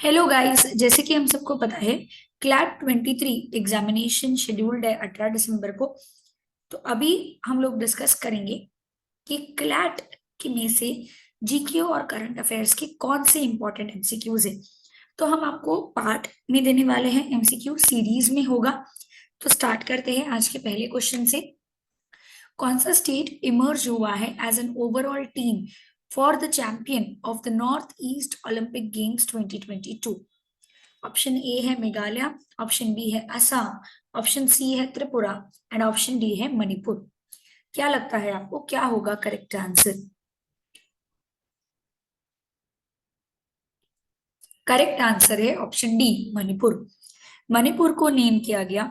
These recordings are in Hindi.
हेलो गाइस, जैसे कि हम सबको पता है क्लैट 23 एग्जामिनेशन शेड्यूल्ड है 18 दिसंबर को। तो अभी हम लोग डिस्कस करेंगे कि क्लैट के में से जीके और करंट अफेयर्स के कौन से इंपॉर्टेंट एमसीक्यूज है। तो हम आपको पार्ट में देने वाले हैं, एमसीक्यू सीरीज में होगा। तो स्टार्ट करते हैं आज के पहले क्वेश्चन से। कौन सा स्टेट इमर्ज हुआ है as an overall team for the champion of the North East Olympic games 2022? Option A है मेघालय, ऑप्शन बी है असम, ऑप्शन सी है त्रिपुरा एंड ऑप्शन डी है मणिपुर। क्या लगता है आपको, क्या होगा करेक्ट आंसर? करेक्ट आंसर है ऑप्शन डी, मणिपुर। मणिपुर को नेम किया गया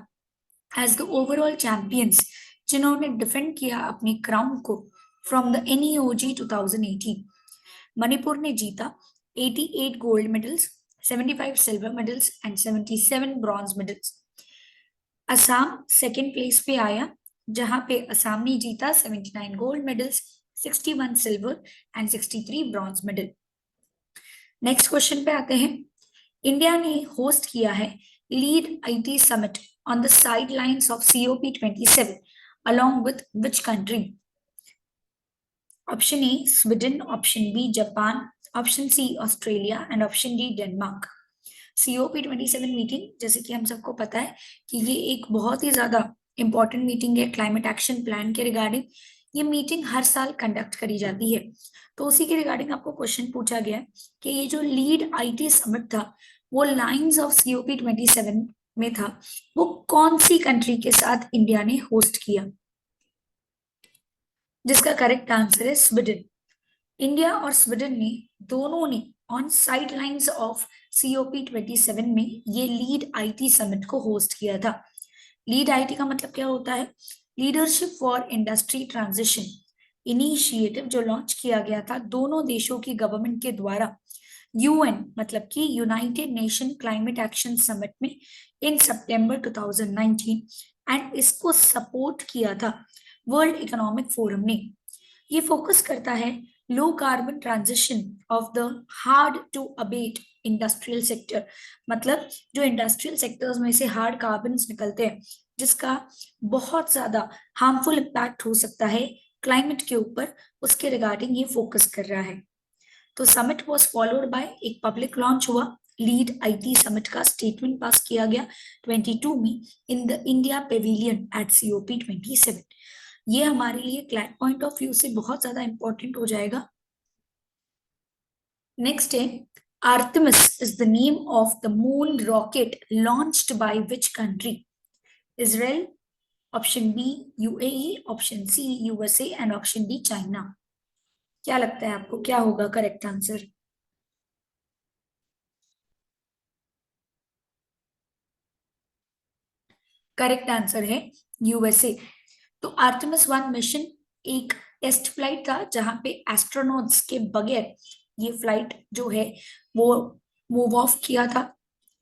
एज द ओवरऑल चैंपियंस जिन्होंने डिफेंड किया अपनी क्राउन को फ्रॉम द एनईओजी 2018। मणिपुर ने जीता 88 gold medals, 75 silver medals and 77 bronze medals. Assam second place पे आया, जहां पे असम ने जीता 79 gold medals, 61 silver and 63 bronze medal. Next question पे आते हैं। इंडिया ने होस्ट किया है lead IT summit on the side lines of COP27 along with which country? Option A Sweden, option B Japan, option C Australia and option D Denmark. COP27 meeting, जैसे कि हम सबको पता है कि ये एक बहुत ही ज्यादा इंपॉर्टेंट मीटिंग है क्लाइमेट एक्शन प्लान के रिगार्डिंग। ये मीटिंग हर साल कंडक्ट करी जाती है। तो उसी के रिगार्डिंग आपको क्वेश्चन पूछा गया है कि ये जो लीड आईटी समिट था वो लाइंस ऑफ COP27 में था, वो कौन सी कंट्री के साथ इंडिया ने होस्ट किया? जिसका करेक्ट आंसर है स्वीडन। इंडिया और स्वीडन ने दोनों ने on side lines of COP27 में ये लीड आईटी समिट को होस्ट किया था। लीड आईटी का मतलब क्या होता है? Leadership for industry transition initiative जो लॉन्च किया गया था दोनों देशों की गवर्नमेंट के द्वारा यूएन मतलब कि United nation climate action summit में इन सितंबर 2019, एंड इसको सपोर्ट किया था वर्ल्ड इकोनॉमिक फोरम ने। ये फोकस करता है low carbon transition of the hard to abate industrial sector, मतलब जो इंडस्ट्रियल सेक्टर्स में से हार्ड कार्बन निकलते हैं जिसका बहुत ज्यादा हार्मफुल इम्पैक्ट हो सकता है क्लाइमेट के ऊपर, उसके रिगार्डिंग ये फोकस कर रहा है। तो समिट वॉज फॉलोड बाय एक पब्लिक लॉन्च हुआ लीड आईटी समिट का, स्टेटमेंट पास किया गया 22 में in the India pavilion at COP27। ये हमारे लिए क्लैट पॉइंट ऑफ व्यू से बहुत ज्यादा इंपॉर्टेंट हो जाएगा। नेक्स्ट है, Artemis is the name of the moon rocket launched by which country? Israel, option B UAE, option C USA and option D China. क्या लगता है आपको, क्या होगा करेक्ट आंसर? करेक्ट आंसर है यूएसए। तो आर्टेमिस 1 मिशन एक टेस्ट फ्लाइट था जहां पे एस्ट्रोनॉट्स के बगैर ये फ्लाइट जो है वो मूव ऑफ किया था।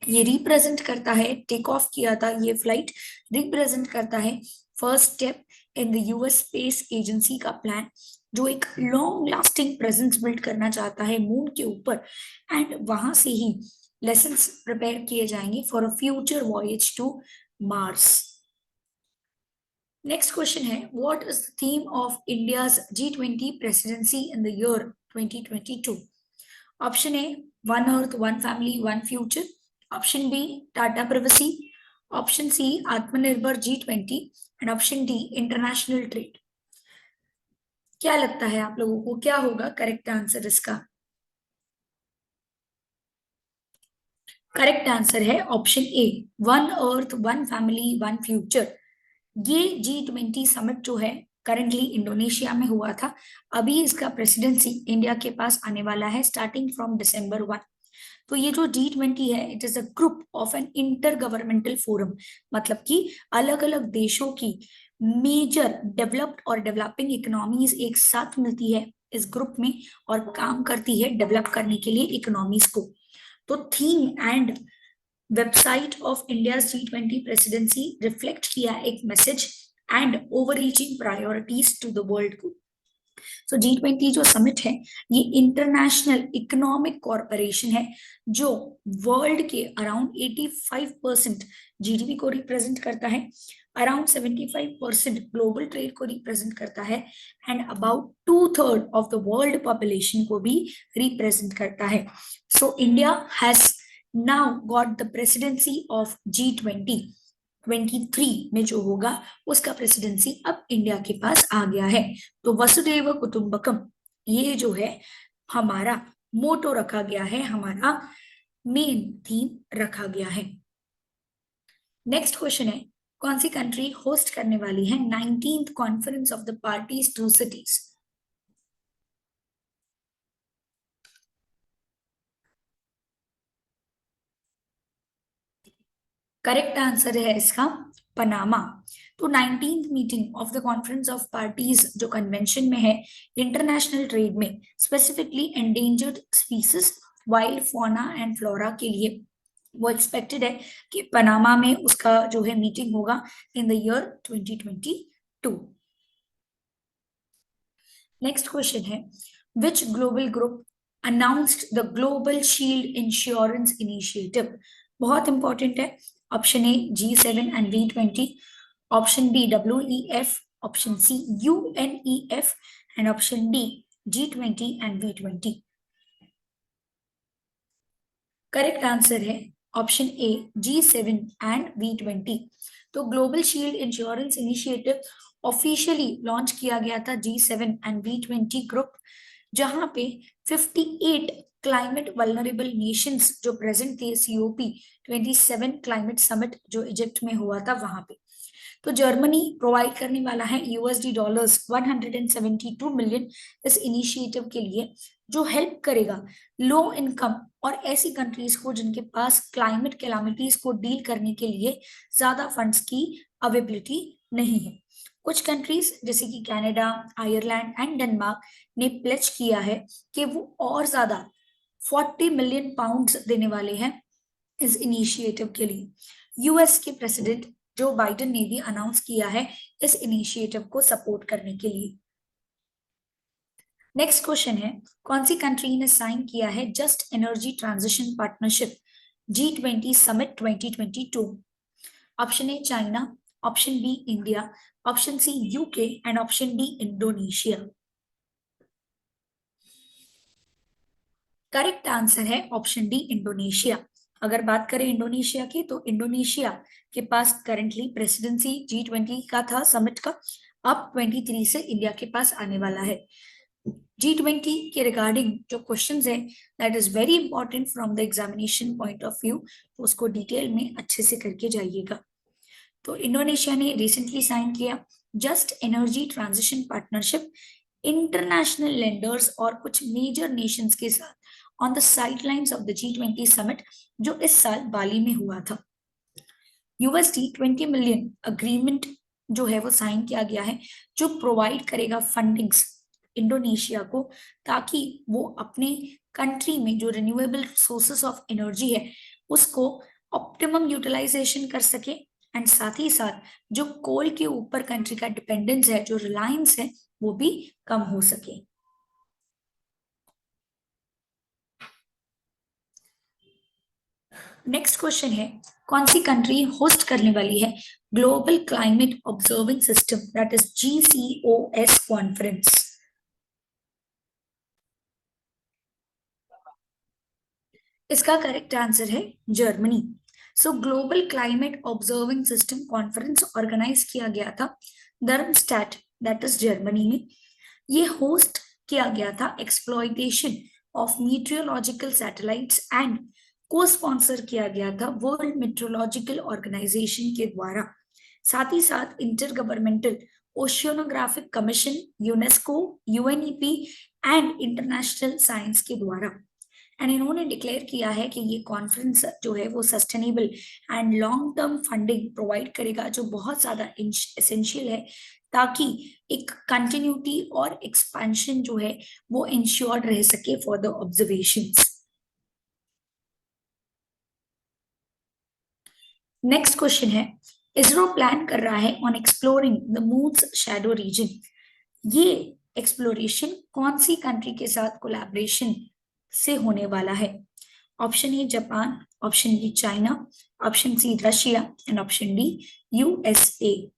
ये रिप्रेजेंट करता है, टेक ऑफ किया था ये फ्लाइट, रिप्रेजेंट करता है first step in the US space agency का प्लान, जो एक लॉन्ग लास्टिंग प्रेजेंस बिल्ड करना चाहता है मून के ऊपर, एंड वहां से ही लेसन्स प्रिपेयर किए जाएंगे for a future voyage to Mars. Next question है, what is the theme of India's G20 presidency in the year 2022? Option A one earth one family one future, option B data privacy, option C Atmanirbhar G20 and option D international trade. क्या लगता है आप लोगों को, क्या होगा करेक्ट आंसर इसका? करेक्ट आंसर है option A, one earth one family one future. ये G20 समिट जो है करंटली इंडोनेशिया में हुआ था। अभी इसका प्रेसिडेंसी इंडिया के पास आने वाला है स्टार्टिंग फ्रॉम December 1। तो ये जो G20 है, it is a group of an intergovernmental forum, मतलब कि अलग अलग देशों की मेजर डेवलप्ड और डेवलपिंग इकोनॉमीज एक साथ मिलती है इस ग्रुप में और काम करती है डेवलप करने के लिए इकोनॉमीज को। तो theme and website of India G20 presidency reflect किया एक message and over reaching priorities to the world को। सो G20 जो समिट है ये इंटरनेशनल इकोनॉमिक कॉरपोरेशन है जो वर्ल्ड के अराउंड 85% जीडीपी को रिप्रेजेंट करता है, अराउंड 75% ग्लोबल ट्रेड को रिप्रेजेंट करता है and about 2/3 of the world population को भी रिप्रेजेंट करता है. So India has now got the presidency of G20. 23 में जो होगा उसका प्रेसिडेंसी अब इंडिया के पास आ गया है. तो वसुधैव कुटुंबकम ये जो है हमारा मोटो रखा गया है, हमारा मेन थीम रखा गया है. नेक्स्ट क्वेश्चन है कौन सी कंट्री होस्ट करने वाली है 19th conference of the parties to CITES. Correct answer है इसका पनामा. तो 19th meeting of the conference of parties जो कन्वेंशन में है इंटरनेशनल ट्रेड में specifically endangered species wild fauna and flora के लिए वो एक्सपेक्टेड है कि पनामा में उसका जो है मीटिंग होगा in the year 2022. Next question है which global group announced the global shield insurance initiative. बहुत इंपॉर्टेंट है. Option A G7 and V20, option B WEF, option C UNEF and option D G20 and V20. Correct answer है option A G7 and V20. तो global shield insurance initiative officially launch किया गया था G7 एंड V20 ग्रुप, जहां पे 58 क्लाइमेट वल्नरेबल नेशंस जो प्रेजेंट थे COP27 क्लाइमेट समिट जो इजिप्ट में हुआ था वहां पे. तो जर्मनी प्रोवाइड करने वाला है $172 मिलियन इस इनिशिएटिव के लिए, जो हेल्प करेगा लो इनकम और ऐसी कंट्रीज को जिनके पास क्लाइमेट कैलामिटीज को डील करने के लिए ज्यादा फंड्स की अवेलेबिलिटी नहीं है. कुछ कंट्रीज जैसे कि कनाडा, आयरलैंड एंड डेनमार्क ने प्लेज किया है कि वो और ज्यादा 40 मिलियन पाउंड्स देने वाले हैं इस इनिशिएटिव के लिए. यूएस के प्रेसिडेंट जो बाइडेन ने भी अनाउंस किया है इस इनिशिएटिव को सपोर्ट करने के लिए. नेक्स्ट क्वेश्चन है कौन सी कंट्री ने साइन किया है just energy transition partnership G20 summit 2022. Option A China, option B India, option C UK and option D Indonesia. Correct answer है ऑप्शन डी इंडोनेशिया. अगर बात करें इंडोनेशिया की तो इंडोनेशिया के पास करंटली प्रेसिडेंसी G20 का था समिट का, अब 23 से इंडिया के पास आने वाला है. G20 के रिगार्डिंग जो क्वेश्चंस है that is very important from the examination point of view, तो उसको डिटेल में अच्छे से करके जाइएगा. तो इंडोनेशिया ने रिसेंटली साइन किया just energy transition partnership international lenders और कुछ मेजर नेशंस के साथ on the sidelines of the G20 summit जो इस साल बाली में हुआ था. $20 मिलियन अग्रीमेंट जो है वो साइन किया गया है जो प्रोवाइड करेगा फंडिंग्स इंडोनेशिया को, ताकि वो अपने कंट्री में जो रिन्यूएबल सोर्सेस ऑफ एनर्जी है उसको ऑप्टिमम यूटिलाइजेशन कर सके एंड साथ ही साथ जो कोल के ऊपर कंट्री का डिपेंडेंस है, जो रिलायंस है, वो भी कम हो सके. नेक्स्ट क्वेश्चन है कौन सी कंट्री होस्ट करने वाली है global climate observing system that is GCOS conference. इसका करेक्ट आंसर है Germany. So global climate observing system conference organise किया गया था दर्मस्टैट दैट इज जर्मनी में. ये होस्ट किया गया था exploitation of meteorological satellites and को स्पॉन्सर किया गया था वर्ल्ड मेट्रोलॉजिकल ऑर्गेनाइजेशन के द्वारा. साथ ही साथ intergovernmental oceanographic commission, UNESCO, UNEP and international science के द्वारा. एंड इन्होंने डिक्लेयर किया है कि ये कॉन्फ्रेंस जो है वो sustainable and long term funding provide करेगा जो बहुत ज्यादा एसेंशियल है, ताकि एक कंटिन्यूटी और एक्सपेंशन जो है वो इंश्योर्ड रह सके for the observations. Next question है इसरो प्लान कर रहा है on exploring the moons shadow reason. ये एक्सप्लोरेशन कौन सी कंट्री के साथ कोलैबोरेशन से होने वाला है? Option A Japan, option B China, option C Russia and option D USA.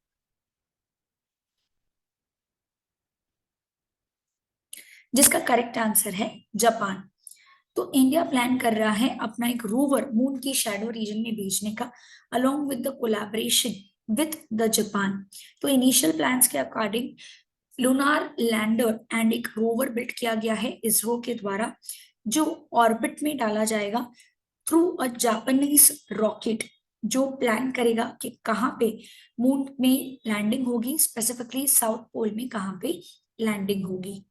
जिसका करेक्ट आंसर है जापान। तो इंडिया प्लान कर रहा है अपना एक रोवर मून की शैडो रीजन में भेजने का, along with the collaboration with the Japan. तो इनिशियल प्लान्स के अकॉर्डिंग लूनार लैंडर एंड एक रोवर बिल्ड किया गया है इसरो के द्वारा, जो ऑर्बिट में डाला जाएगा थ्रू अ जापानीज रॉकेट, जो प्लान करेगा कि कहाँ पे मून में लैंडिंग होगी, स्पेसिफिकली साउथ पोल में कहाँ पे लैंडिंग होगी।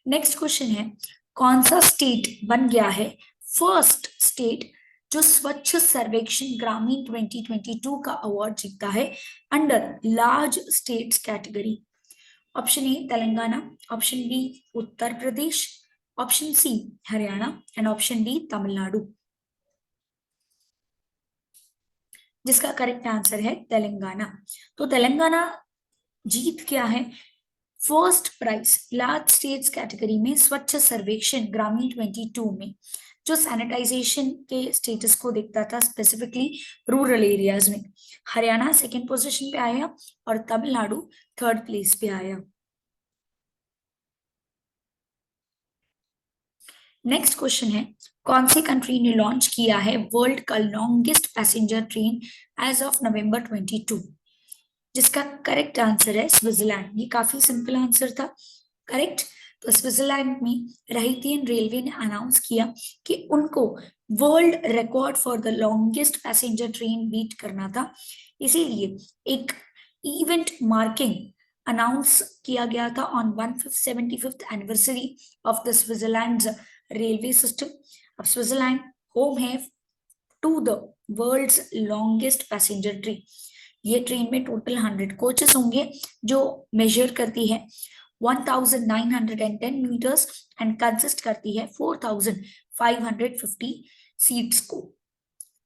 नेक्स्ट क्वेश्चन है, कौन सा स्टेट बन गया है फर्स्ट स्टेट जो स्वच्छ सर्वेक्षण ग्रामीण 2022 का अवार्ड जीता है under large states category? Option A Telangana, option B Uttar Pradesh, option C Haryana and option D Tamil Nadu. जिसका करेक्ट आंसर है तेलंगाना। तो तेलंगाना जीत गया है first prize large states category में स्वच्छ सर्वेक्षण ग्रामीण 22 में, जो सैनिटाइजेशन के स्टेटस को देखता था स्पेसिफिकली रूरल एरियाज में। हरियाणा सेकंड पोजीशन पे आया और तमिलनाडु थर्ड प्लेस पे आया। नेक्स्ट क्वेश्चन है, कौन सी कंट्री ने लॉन्च किया है वर्ल्ड का longest passenger train as of November 22? जिसका करेक्ट आंसर है स्विट्जरलैंड। ये काफी सिंपल आंसर था, करेक्ट। तो स्विट्जरलैंड में रहीतियन रेलवे ने अनाउंस किया कि उनको world record for the longest passenger train beat करना था, इसीलिए एक इवेंट मार्किंग अनाउंस किया गया था on 175th anniversary of the Switzerland railway system. अब स्विट्जरलैंड होम है to the world's longest passenger train. ये ट्रेन में टोटल 100 कोचेस होंगे, जो मेजर करती है 1910 मीटर्स एंड कंसिस्ट करती है 4550 सीट्स को।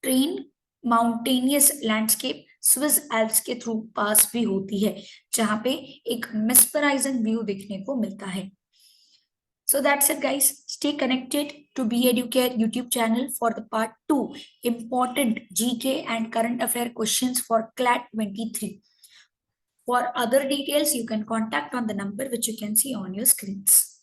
Train mountainous landscape Swiss Alps के थ्रू पास भी होती है, जहां पे एक मेस्पराइजिंग व्यू देखने को मिलता है। So that's it, guys. Stay connected to Be Educare YouTube channel for the part 2 important GK and current affair questions for CLAT 23. For other details, you can contact on the number which you can see on your screens.